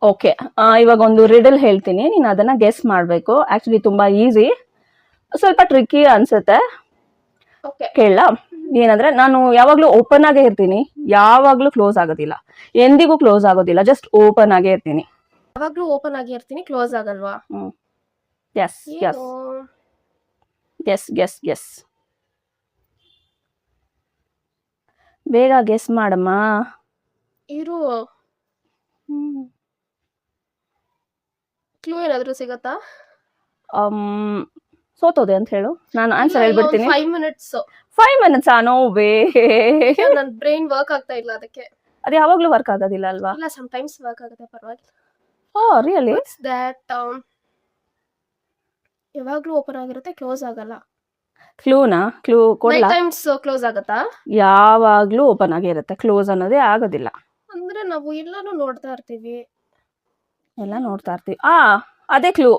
Okay, ಇವಾಗ ಒಂದು Riddle ಹೇಳ್ತೀನಿ, ನೀನು ಅದನ್ನ ಗೆಸ್ ಮಾಡ್ಬೇಕು. ಆಕ್ಚುಲಿ ತುಂಬಾ ಈಸಿ, ಸ್ವಲ್ಪ ಟ್ರಿಕ್ಕಿ ಅನ್ಸುತ್ತೆ. ಓಕೆ ಕೇಳ ಏನಂದ್ರೆ, ನಾನು ಯಾವಾಗ್ಲೂ ಓಪನ್ ಆಗೇ ಇರ್ತೀನಿ, ಯಾವಾಗ್ಲೂ ಕ್ಲೋಸ್ ಆಗೋದಿಲ್ಲ, ಎಂದಿಗೂ ಕ್ಲೋಸ್ ಆಗೋದಿಲ್ಲ, ಜಸ್ಟ್ ಓಪನ್ ಆಗೇ ಇರ್ತೀನಿ. ಯಾವಾಗ್ಲೂ ಓಪನ್ ಆಗಿ ಇರ್ತೀನಿ, ಕ್ಲೋಸ್ ಆಗಲ್ವಾ? Yes yes guess guess guess, ಬೇಗ ಗೆಸ್ ಮಾಡಮ್ಮ. ಇರು, ಕ್ಲೂ ಏನಾದ್ರು ಸಿಗತ್ತಾ? ಸೋತೋದೆ ಅಂತ ಹೇಳು, ನಾನು ಆನ್ಸರ್ ಹೇಳ್ಬಿಡ್ತೀನಿ. 5 minutes. 5 minutes? No way. ನನ್ ಬ್ರೈನ್ ವರ್ಕ್ ಆಗ್ತಾ ಇಲ್ಲ ಅದಕ್ಕೆ. ಅದು ಯಾವಾಗ್ಲೂ ವರ್ಕ್ ಆಗೋದಿಲ್ಲ ಅಲ್ವಾ? ಇಲ್ಲ, ಸಮಟೈಮ್ಸ್ ವರ್ಕ್ ಆಗುತ್ತೆ, ಪರವಾಗಿಲ್ಲ. ರಿಯಲಿ? ದಟ್ ಯಾವಾಗ್ಲೂ ಓಪನ್ ಆಗಿರುತ್ತೆ, ಕ್ಲೋಸ್ ಆಗಲ್ಲ. ಕ್ಲೂ ಕೊಡ್ಲಾ? ಟೈಮ್ಸ್ ಕ್ಲೋಸ್ ಆಗತ್ತಾ? ಯಾವಾಗ್ಲೂ ಓಪನ್ ಆಗೇ ಇರುತ್ತೆ, ಕ್ಲೋಸ್ ಅನ್ನೋದೇ ಆಗೋದಿಲ್ಲ. ಅಂದ್ರೆ ನಾವು ಎಲ್ಲಾನು ನೋಡ್ತಾ ಇರ್ತೀವಿ. ಎಲ್ಲ ನೋಡ್ತಾ ಇರ್ತೀವಿ. ಅದೇ ಕ್ಲೂ.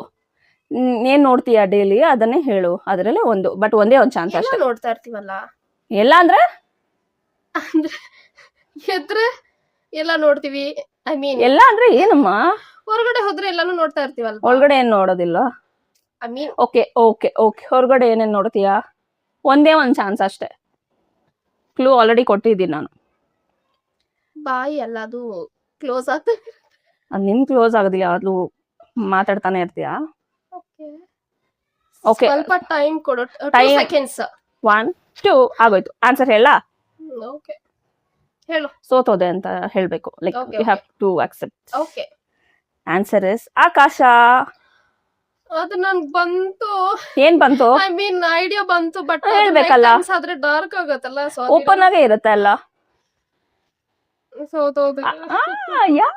ಏನ್ ನೋಡ್ತೀಯ ಡೈಲಿ ಅದನ್ನೇ ಹೇಳು, ಅದರಲ್ಲೇ ಒಂದು, ಬಟ್ ಒಂದೇ ಒಂದು ಚಾನ್ಸ್ ಎಲ್ಲ ಅಷ್ಟೇ. ನೋಡ್ತಾ ಇರ್ತೀವಲ್ಲ, ಎಲ್ಲ ಅಂದ್ರೆ ಅಂದ್ರೆ ಎದ್ರೆ ಎಲ್ಲ ನೋಡ್ತೀವಿ. ಐ ಮೀನ್ ಎಲ್ಲ ಅಂದ್ರೆ ಏನಮ್ಮ? ಹೊರಗಡೆ ಹೋದ್ರೆ ಎಲ್ಲಾನು ನೋಡ್ತಾ ಇರ್ತೀವಲ್ಲ. ಒಳಗಡೆ ಏನ್ ನೋಡೋದಿಲ್ಲ? I mean okay okay okay, ಹೊರಗಡೆ ಏನೇನ್ ನೋಡ್ತೀಯಾ? ಒಂದೇ ಒಂದು ಚಾನ್ಸ್ ಅಷ್ಟೇ. ಕ್ಲೂ ಆಲ್ರೆಡಿ ಕೊಟ್ಟಿದ್ದೀನಿ ನಾನು. ಬಾಯಿ ಅಲ್ಲ, ಅದು ಕ್ಲೋಸ್ ಆಗ್ತಾ. ಅದು ನಿನ್ ಕ್ಲೋಸ್ ಆಗೋದಿಲ್ಲ, ಅದು ಮಾತಾಡ್ತಾನೆ ಇರ್ತೀಯಾ? ಓಕೆ, ಸ್ವಲ್ಪ ಟೈಮ್ ಕೊಡು. 2 seconds. 1 2 ಆಗೋಯ್ತು. ಆನ್ಸರ್ ಹೇಳ? ಓಕೆ, ಹೇಳು. ಸೋತೋದೆ ಅಂತ ಹೇಳ್ಬೇಕು, like you have to accept. Okay, answer is ಆಕಾಶ. ಅದು ನನ್ಗೆ ಬಂತು. ಏನ್ ಬಂತು? ಐ ಮೀನ್ ಐಡಿಯಾ ಬಂತು, ಬಟ್ ಹೇಳ್ಬೇಕಲ್ಲ. ಆದ್ರೆ ಡಾರ್ಕ್ ಆಗತ್ತಲ್ಲ, ಓಪನ್ ಆಗೇ ಇರುತ್ತೆ ಅಲ್ಲ. ಸೋತೋದೆ. ಯಾ